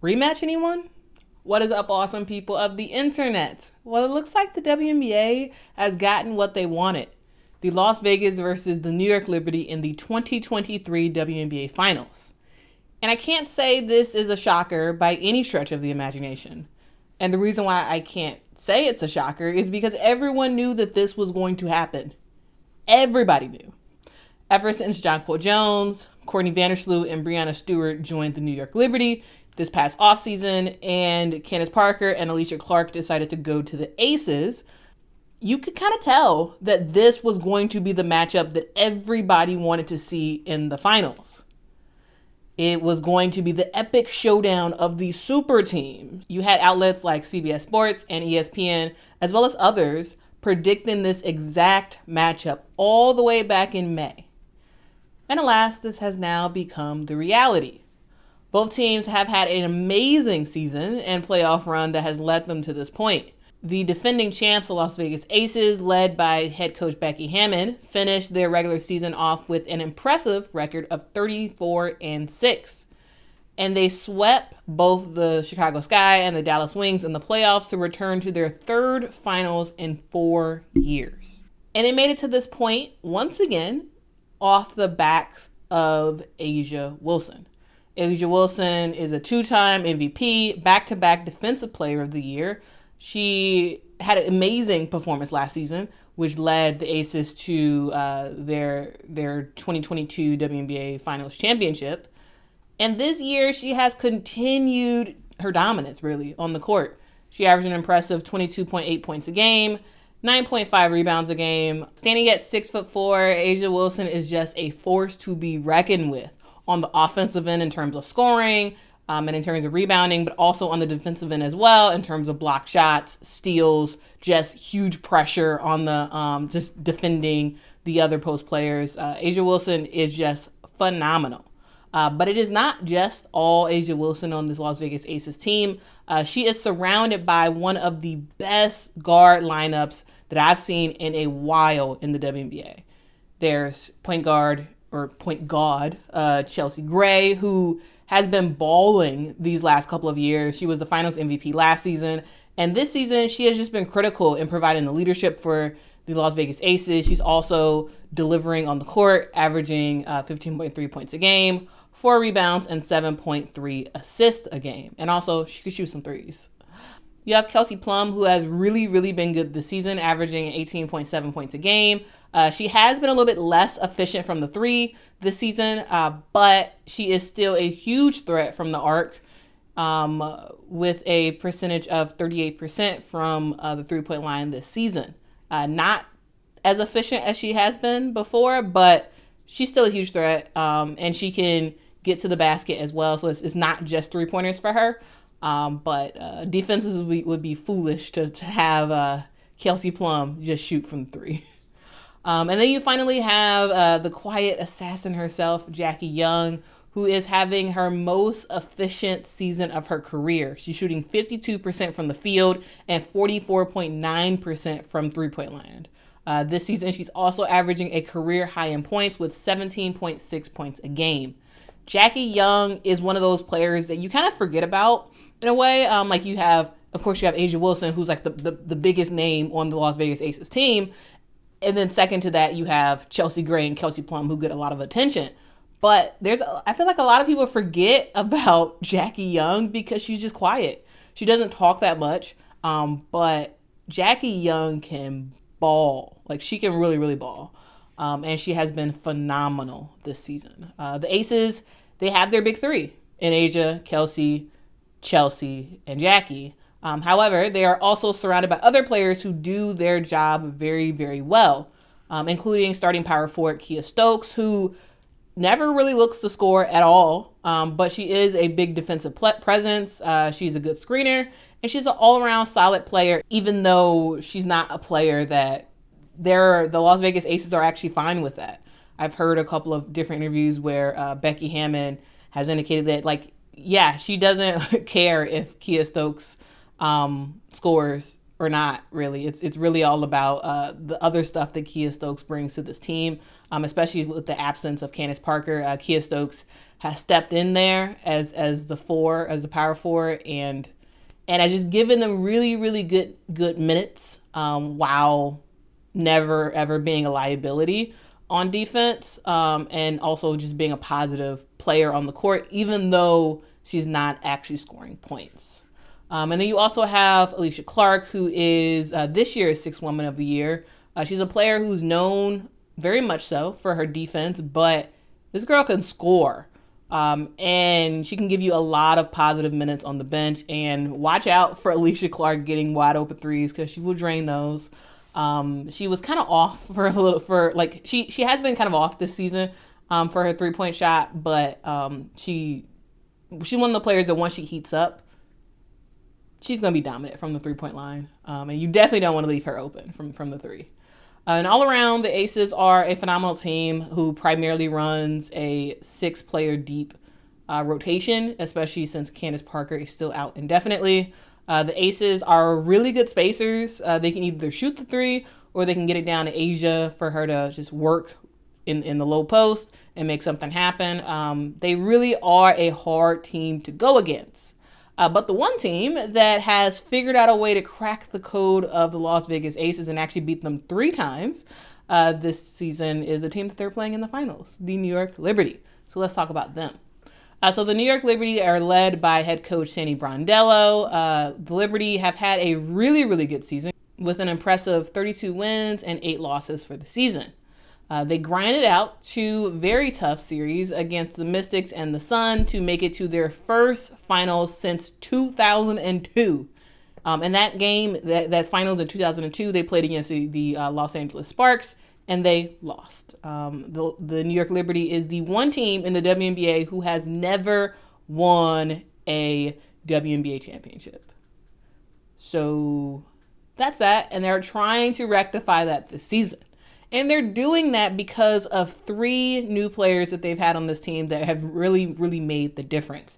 Rematch, anyone? What is up, awesome people of the internet? Well, it looks like the WNBA has gotten what they wanted. The Las Vegas versus the New York Liberty in the 2023 WNBA Finals. And I can't say this is a shocker by any stretch of the imagination. And the reason why I can't say it's a shocker is because everyone knew that this was going to happen. Everybody knew. Ever since Jonquel Jones, Courtney Vandersloot, and Breanna Stewart joined the New York Liberty this past offseason, and Candace Parker and Alysha Clark decided to go to the Aces, you could kind of tell that this was going to be the matchup that everybody wanted to see in the finals. It was going to be the epic showdown of the super teams. You had outlets like CBS Sports and ESPN, as well as others, predicting this exact matchup all the way back in May. And alas, this has now become the reality. Both teams have had an amazing season and playoff run that has led them to this point. The defending champs, the Las Vegas Aces, led by head coach Becky Hammon, finished their regular season off with an impressive record of 34-6. And they swept both the Chicago Sky and the Dallas Wings in the playoffs to return to their third finals in 4 years. And they made it to this point once again off the backs of A'ja Wilson. A'ja Wilson is a two-time MVP, back-to-back Defensive Player of the Year. She had an amazing performance last season, which led the Aces to their 2022 WNBA Finals championship. And this year, she has continued her dominance, really, on the court. She averaged an impressive 22.8 points a game, 9.5 rebounds a game. Standing at 6'4", A'ja Wilson is just a force to be reckoned with on the offensive end in terms of scoring and in terms of rebounding, but also on the defensive end as well in terms of block shots, steals, just huge pressure on the just defending the other post players. A'ja Wilson is just phenomenal. But it is not just all A'ja Wilson on this Las Vegas Aces team. She is surrounded by one of the best guard lineups that I've seen in a while in the WNBA. There's point guard Chelsea Gray, who has been balling these last couple of years. She was the Finals MVP last season. And this season, she has just been critical in providing the leadership for the Las Vegas Aces. She's also delivering on the court, averaging 15.3 points a game, 4 rebounds, and 7.3 assists a game. And also, she could shoot some threes. You have Kelsey Plum, who has really, really been good this season, averaging 18.7 points a game. She has been a little bit less efficient from the three this season, but she is still a huge threat from the arc with a percentage of 38% from the three-point line this season. Not as efficient as she has been before, but she's still a huge threat, and she can get to the basket as well. So it's not just three-pointers for her, but defenses would be foolish to have Kelsey Plum just shoot from three. And then you finally have the quiet assassin herself, Jackie Young, who is having her most efficient season of her career. She's shooting 52% from the field and 44.9% from three-point land. This season, she's also averaging a career high in points with 17.6 points a game. Jackie Young is one of those players that you kind of forget about in a way. Like you have A'ja Wilson, who's like the biggest name on the Las Vegas Aces team. And then second to that, you have Chelsea Gray and Kelsey Plum, who get a lot of attention. But I feel like a lot of people forget about Jackie Young because she's just quiet. She doesn't talk that much, but Jackie Young can ball. Like, she can really, really ball. And she has been phenomenal this season. The Aces, they have their big three in A'ja, Kelsey, Chelsea, and Jackie. However, they are also surrounded by other players who do their job very, very well, including starting power forward Kiah Stokes, who never really looks to score at all, but she is a big defensive presence. She's a good screener, and she's an all-around solid player, even though she's not a player that the Las Vegas Aces are actually fine with that. I've heard a couple of different interviews where Becky Hammon has indicated that, she doesn't care if Kiah Stokes scores or not really. It's really all about the other stuff that Kiah Stokes brings to this team, especially with the absence of Candace Parker. Kiah Stokes has stepped in there as a power forward, and has just given them really, really good minutes, while never ever being a liability on defense, and also just being a positive player on the court, even though she's not actually scoring points. And then you also have Alysha Clark, who is this year's Sixth Woman of the Year. She's a player who's known very much so for her defense, but this girl can score. And she can give you a lot of positive minutes on the bench. And watch out for Alysha Clark getting wide open threes, because she will drain those. She was kind of off she has been kind of off this season for her 3-point shot, but she's one of the players that once she heats up, she's going to be dominant from the 3-point line. And you definitely don't want to leave her open from the three. And all around, the Aces are a phenomenal team who primarily runs a 6-player deep rotation, especially since Candace Parker is still out indefinitely. The Aces are really good spacers. They can either shoot the three, or they can get it down to Asia for her to just work in the low post and make something happen. They really are a hard team to go against. But the one team that has figured out a way to crack the code of the Las Vegas Aces and actually beat them 3 times this season is the team that they're playing in the finals, the New York Liberty. So let's talk about them. So the New York Liberty are led by head coach Sandy Brondello. The Liberty have had a really, really good season with an impressive 32 wins and 8 losses for the season. They grinded out 2 very tough series against the Mystics and the Sun to make it to their first finals since 2002. And that game, that finals in 2002, they played against the Los Angeles Sparks, and they lost. The New York Liberty is the one team in the WNBA who has never won a WNBA championship. So that's that, and they're trying to rectify that this season. And they're doing that because of 3 new players that they've had on this team that have really, really made the difference.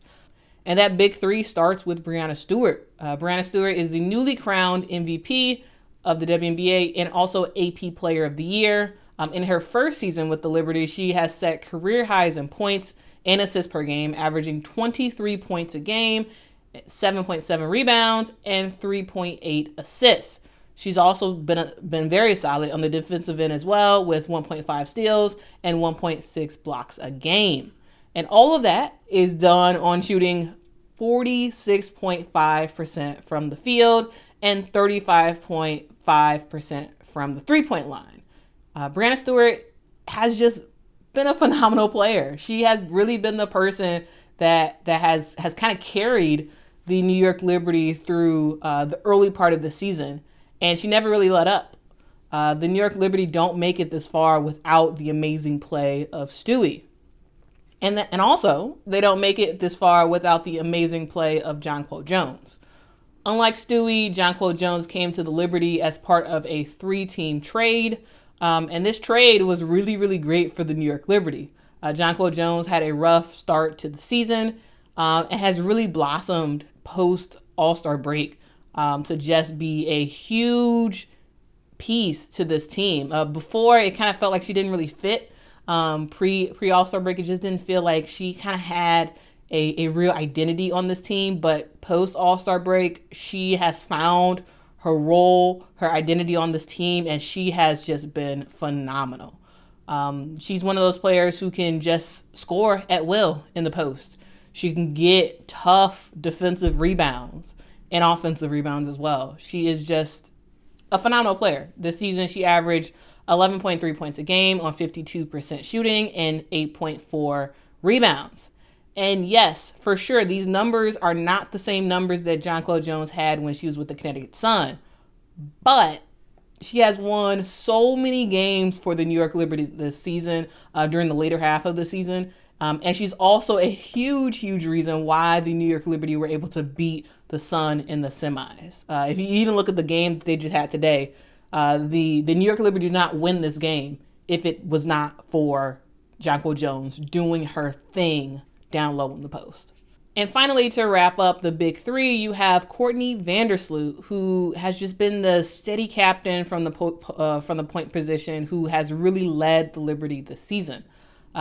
And that big 3 starts with Breanna Stewart. Breanna Stewart is the newly crowned MVP of the WNBA and also AP Player of the Year. In her first season with the Liberty, she has set career highs in points and assists per game, averaging 23 points a game, 7.7 rebounds, and 3.8 assists. She's also been very solid on the defensive end as well, with 1.5 steals and 1.6 blocks a game. And all of that is done on shooting 46.5% from the field and 35.5% from the 3-point line. Breanna Stewart has just been a phenomenal player. She has really been the person that has kind of carried the New York Liberty through the early part of the season. And she never really let up. The New York Liberty don't make it this far without the amazing play of Stewie. And also, they don't make it this far without the amazing play of Jonquel Jones. Unlike Stewie, Jonquel Jones came to the Liberty as part of a 3-team trade. And this trade was really, really great for the New York Liberty. Jonquel Jones had a rough start to the season and has really blossomed post All-Star break. To just be a huge piece to this team. Before, it kind of felt like she didn't really fit. Pre All-Star break, it just didn't feel like she kind of had a real identity on this team. But post All-Star break, she has found her role, her identity on this team, and she has just been phenomenal. She's one of those players who can just score at will in the post. She can get tough defensive rebounds and offensive rebounds as well. She is just a phenomenal player. This season, she averaged 11.3 points a game on 52% shooting and 8.4 rebounds. And yes, for sure, these numbers are not the same numbers that Jonquel Jones had when she was with the Connecticut Sun. But she has won so many games for the New York Liberty this season, during the later half of the season. And she's also a huge, huge reason why the New York Liberty were able to beat the Sun in the semis. If you even look at the game that they just had today, the New York Liberty did not win this game if it was not for Jonquel Jones doing her thing down low in the post. And finally, to wrap up the big three, you have Courtney Vandersloot, who has just been the steady captain from the point position, who has really led the Liberty this season.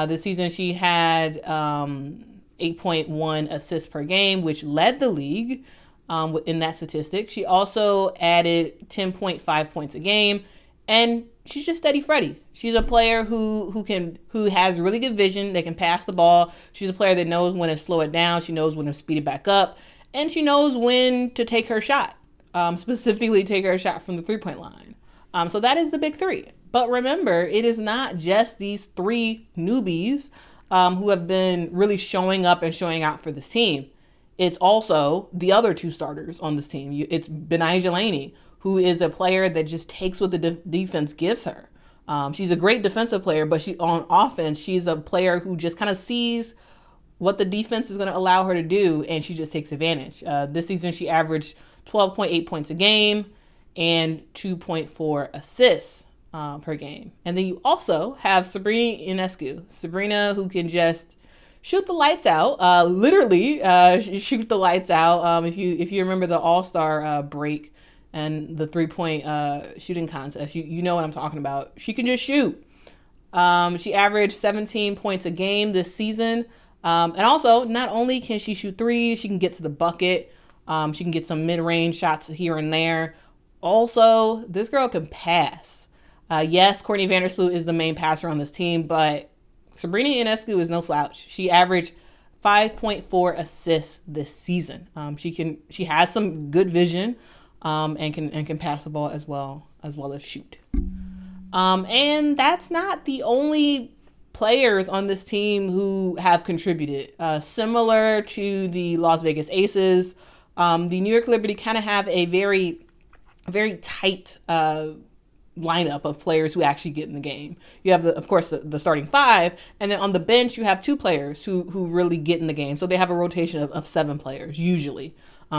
This season, she had 8.1 assists per game, which led the league in that statistic. She also added 10.5 points a game, and she's just steady Freddy. She's a player who has really good vision. They can pass the ball. She's a player that knows when to slow it down. She knows when to speed it back up, and she knows when to take her shot. Specifically, take her shot from the 3-point line. So that is the big three. But remember, it is not just these three newbies who have been really showing up and showing out for this team. It's also the other two starters on this team. It's Betnijah Laney, who is a player that just takes what the defense gives her. She's a great defensive player, but on offense, she's a player who just kind of sees what the defense is going to allow her to do, and she just takes advantage. This season, she averaged 12.8 points a game and 2.4 assists per game. And then you also have Sabrina Ionescu. Sabrina, who can just shoot the lights out, literally shoot the lights out. If you remember the All-Star break and the 3-point shooting contest, you know what I'm talking about. She can just shoot. She averaged 17 points a game this season. And also, not only can she shoot threes, she can get to the bucket. She can get some mid-range shots here and there. Also, this girl can pass. Yes, Courtney Vandersloot is the main passer on this team, but Sabrina Ionescu is no slouch. She averaged 5.4 assists this season. She has some good vision, and can pass the ball as well as shoot. And that's not the only players on this team who have contributed. Similar to the Las Vegas Aces, the New York Liberty kind of have a very, very tight lineup of players who actually get in the game. You have, of course, the starting five, and then on the bench, you have two players who really get in the game. So they have a rotation of 7 players, usually,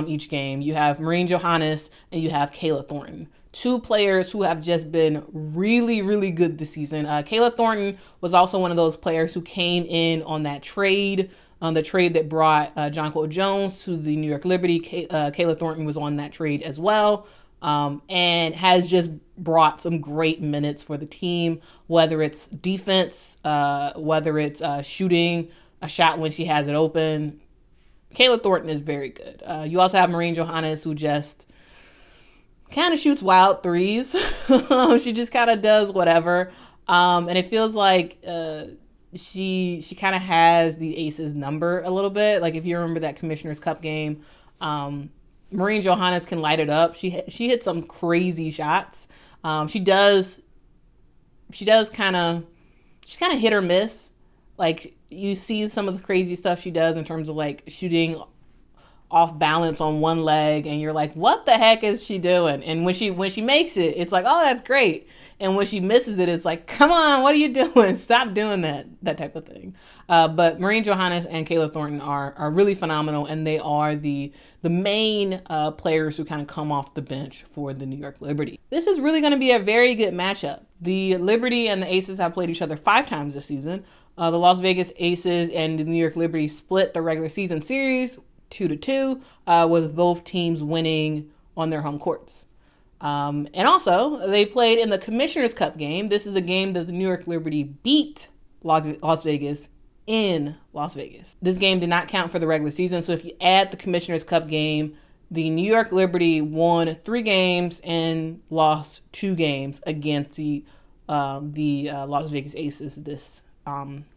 each game. You have Johannes, and you have Kayla Thornton. 2 players who have just been really, really good this season. Kayla Thornton was also one of those players who came in on that trade, the trade that brought Jonquel Jones to the New York Liberty. Kayla Thornton was on that trade as well. And has just brought some great minutes for the team, whether it's defense, whether it's shooting a shot when she has it open. Kayla Thornton is very good. You also have Johannes, who just kind of shoots wild threes. She just kind of does whatever. And it feels like she kind of has the Aces number a little bit. Like if you remember that Commissioner's Cup game, Johannes can light it up. She hits some crazy shots. She does kind of hit or miss. Like you see some of the crazy stuff she does in terms of like shooting off balance on one leg, and you're like, what the heck is she doing? And when she makes it, it's like, oh, that's great. And when she misses it, it's like, come on, what are you doing? Stop doing that type of thing. But Johannes and Kayla Thornton are really phenomenal, and they are the main players who kind of come off the bench for the New York Liberty. This is really going to be a very good matchup. The Liberty and the Aces have played each other 5 times this season. The Las Vegas Aces and the New York Liberty split the regular season series 2-2, with both teams winning on their home courts. And also, they played in the Commissioner's Cup game. This is a game that the New York Liberty beat Las Vegas in Las Vegas. This game did not count for the regular season, so if you add the Commissioner's Cup game, the New York Liberty won 3 games and lost 2 games against the Las Vegas Aces this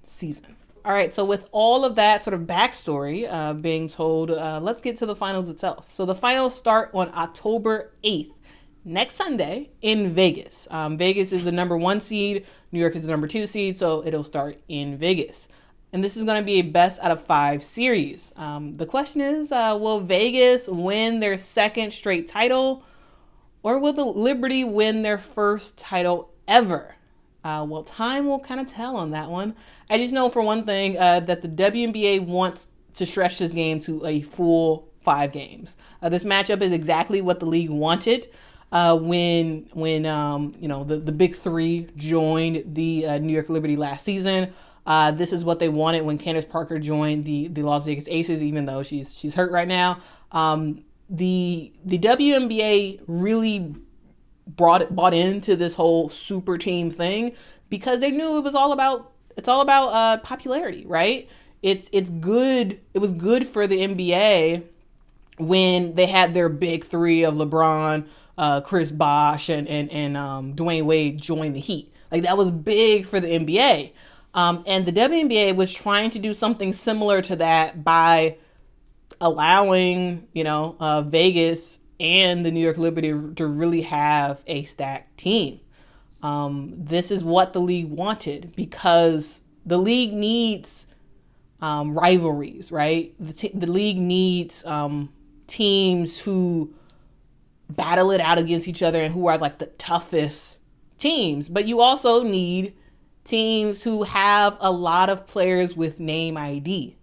season. All right, so with all of that sort of backstory being told, let's get to the finals itself. So the finals start on October 8th, next Sunday in Vegas. Vegas is the number 1 seed. New York is the number 2 seed, so it'll start in Vegas. And this is going to be a best out of 5 series. The question is, will Vegas win their 2nd straight title, or will the Liberty win their 1st title ever? Well, time will kind of tell on that one. I just know for one thing that the WNBA wants to stretch this game to a full 5 games. This matchup is exactly what the league wanted when the big 3 joined the New York Liberty last season. This is what they wanted when Candace Parker joined the Las Vegas Aces, even though she's hurt right now. The WNBA really bought into this whole super team thing because they knew it's all about popularity, right? It's good. It was good for the NBA when they had their big three of LeBron, Chris Bosh, and Dwayne Wade join the Heat. Like, that was big for the NBA. And the WNBA was trying to do something similar to that by allowing, Vegas and the New York Liberty to really have a stacked team. This is what the league wanted because the league needs rivalries, right? The league needs teams who battle it out against each other and who are like the toughest teams. But you also need teams who have a lot of players with name ID.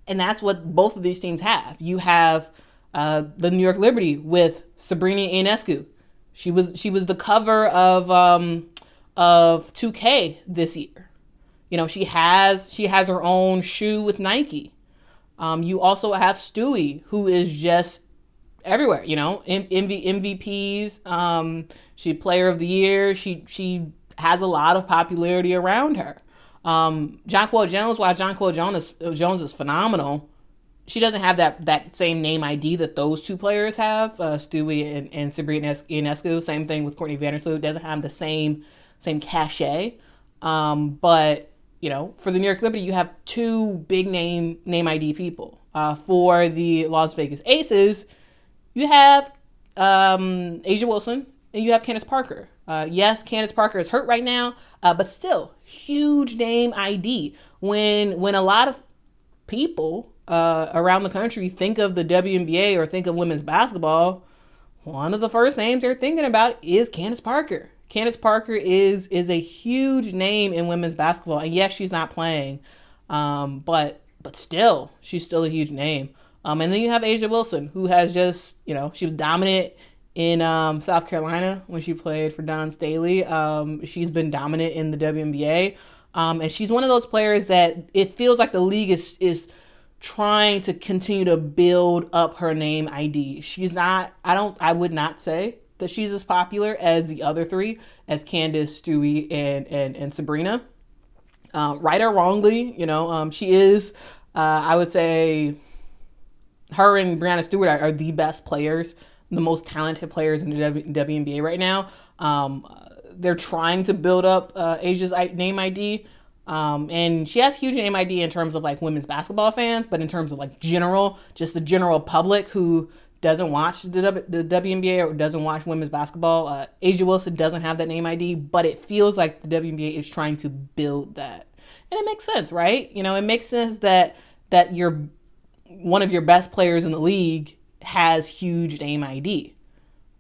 And that's what both of these teams have. You have the New York Liberty with Sabrina Ionescu. She was the cover of 2K this year. She has her own shoe with Nike. You also have Stewie, who is just everywhere. MVPs. She Player of the Year. She has a lot of popularity around her. Jonquel Jones, while Jonquel Jones is phenomenal, she doesn't have that same name ID that those two players have, Stewie and Sabrina Ionescu. Same thing with Courtney Vandersloot. Doesn't have the same cachet. But for the New York Liberty, you have two big name ID people. For the Las Vegas Aces, you have A'ja Wilson and you have Candace Parker. Yes, Candace Parker is hurt right now, but still huge name ID. When a lot of people around the country think of the WNBA or think of women's basketball, one of the first names they're thinking about is Candace Parker. Candace Parker is a huge name in women's basketball, and yes, she's not playing, but still, she's still a huge name. And then you have A'ja Wilson, who has just, she was dominant in South Carolina when she played for Don Staley. She's been dominant in the WNBA, and she's one of those players that it feels like the league is trying to continue to build up her name ID. She's not. I would not say that she's as popular as the other three, as Candace, Stewie, and Sabrina. Right or wrongly, she is. I would say her and Breanna Stewart are the best players, the most talented players in the WNBA right now. They're trying to build up A'ja's name ID. And she has huge name ID in terms of like women's basketball fans, but in terms of like just the general public who doesn't watch the WNBA or doesn't watch women's basketball, A'ja Wilson doesn't have that name ID, but it feels like the WNBA is trying to build that. And it makes sense, right? It makes sense that one of your best players in the league has huge name ID,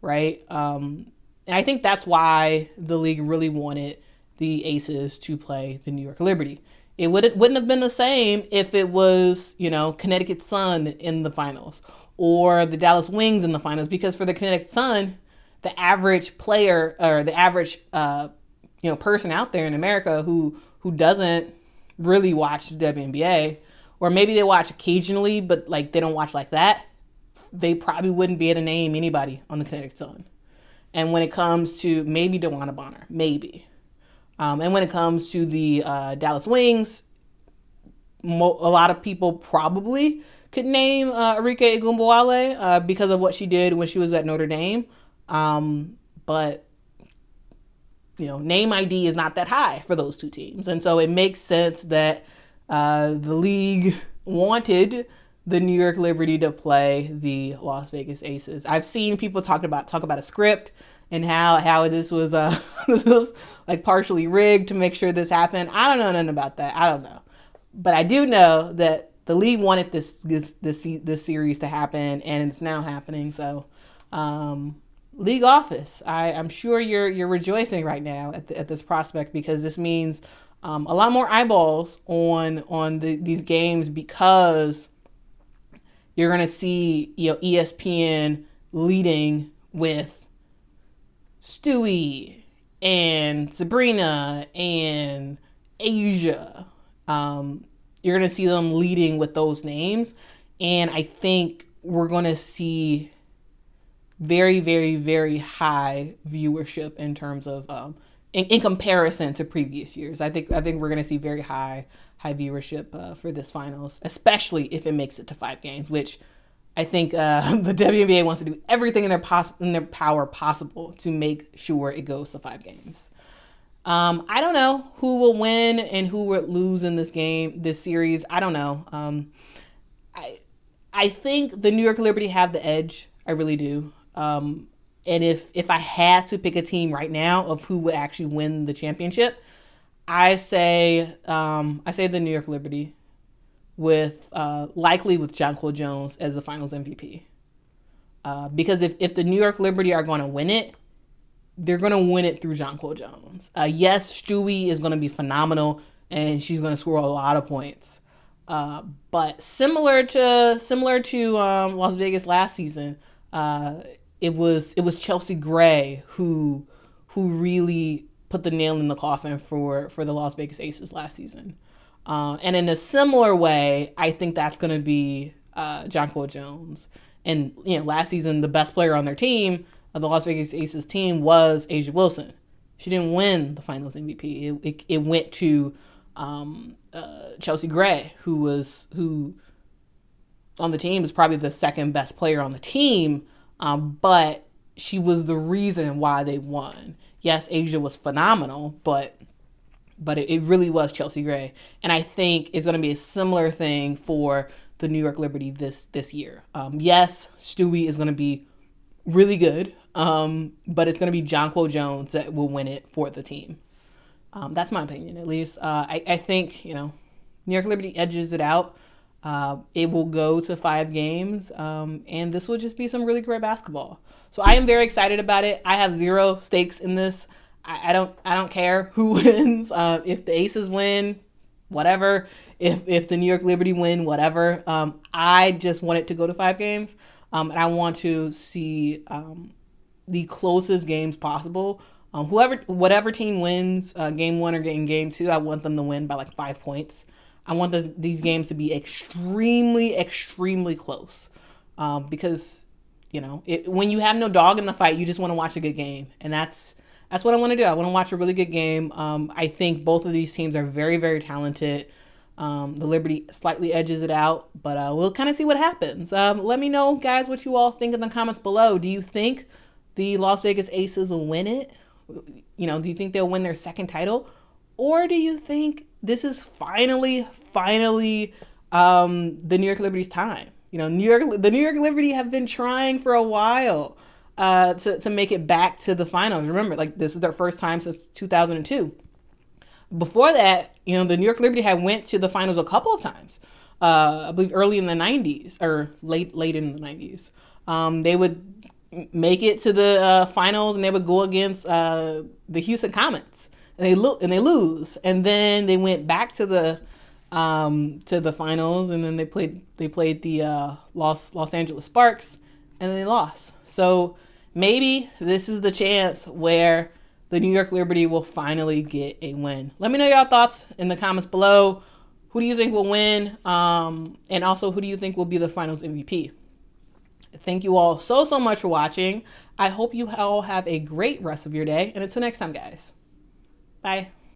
right? And I think that's why the league really wanted the Aces to play the New York Liberty. It wouldn't have been the same if it was, Connecticut Sun in the finals or the Dallas Wings in the finals, because for the Connecticut Sun, the average player or the average person out there in America who doesn't really watch the WNBA, or maybe they watch occasionally, but like they don't watch like that, they probably wouldn't be able to name anybody on the Connecticut Sun. And when it comes to maybe DeWanna Bonner, maybe. And when it comes to the Dallas Wings, a lot of people probably could name Arike Egunbowale because of what she did when she was at Notre Dame. But name ID is not that high for those two teams. And so it makes sense that the league wanted the New York Liberty to play the Las Vegas Aces. I've seen people talk about a script and how this was this was like partially rigged to make sure this happened. I don't know nothing about that. I don't know. But I do know that the league wanted this series to happen, and it's now happening. So league office, I'm sure you're rejoicing right now at this prospect, because this means a lot more eyeballs on these games, because you're going to see ESPN leading with Stewie and Sabrina and A'ja You're going to see them leading with those names. And I think we're going to see very, very, very high viewership in terms of in comparison to previous years. I think we're going to see very high viewership for this finals, especially if it makes it to 5 games, which I think the WNBA wants to do everything in their power possible to make sure it goes to 5 games. I don't know who will win and who will lose in this series. I don't know. I think the New York Liberty have the edge. I really do. And if I had to pick a team right now of who would actually win the championship, I say the New York Liberty likely with Jonquel Jones as the Finals MVP. Because if the New York Liberty are going to win it, they're going to win it through Jonquel Jones. Yes, Stewie is going to be phenomenal, and she's going to score a lot of points. But similar to Las Vegas last season, it was Chelsea Gray who really put the nail in the coffin for the Las Vegas Aces last season. And in a similar way, I think that's going to be Jonquel Jones. And last season, the best player on their team, the Las Vegas Aces team, was A'ja Wilson. She didn't win the Finals MVP. It went to Chelsea Gray, who on the team is probably the second best player on the team, but she was the reason why they won. Yes, A'ja was phenomenal, but it really was Chelsea Gray. And I think it's going to be a similar thing for the New York Liberty this year. Yes, Stewie is going to be really good, but it's going to be Jonquel Jones that will win it for the team. That's my opinion, at least. I think, New York Liberty edges it out. It will go to 5 games, and this will just be some really great basketball. So I am very excited about it. I have zero stakes in this. I don't care who wins. If the Aces win, whatever. If the New York Liberty win, whatever. I just want it to go to 5 games, and I want to see the closest games possible. Whatever team wins game 1 or game 2, I want them to win by like 5 points. I want these games to be extremely, extremely close, because when you have no dog in the fight, you just want to watch a good game, and that's what I want to do. I want to watch a really good game. I think both of these teams are very, very talented. The Liberty slightly edges it out, but we'll kind of see what happens. Let me know, guys, what you all think in the comments below. Do you think the Las Vegas Aces will win it? Do you think they'll win their second title? Or do you think this is finally the New York Liberty's time? The New York Liberty have been trying for a while to make it back to the finals. Remember, this is their first time since 2002. Before that, the New York Liberty had went to the finals a couple of times. I believe early in the 90s or late in the 90s. They would make it to the finals, and they would go against the Houston Comets, and they lose, and then they went back to the finals, and then they played the Los Angeles Sparks, and they lost. So maybe this is the chance where the New York Liberty will finally get a win. Let me know your thoughts in the comments below. Who do you think will win? And also, who do you think will be the Finals MVP? Thank you all so much for watching. I hope you all have a great rest of your day. And until next time, guys. Bye.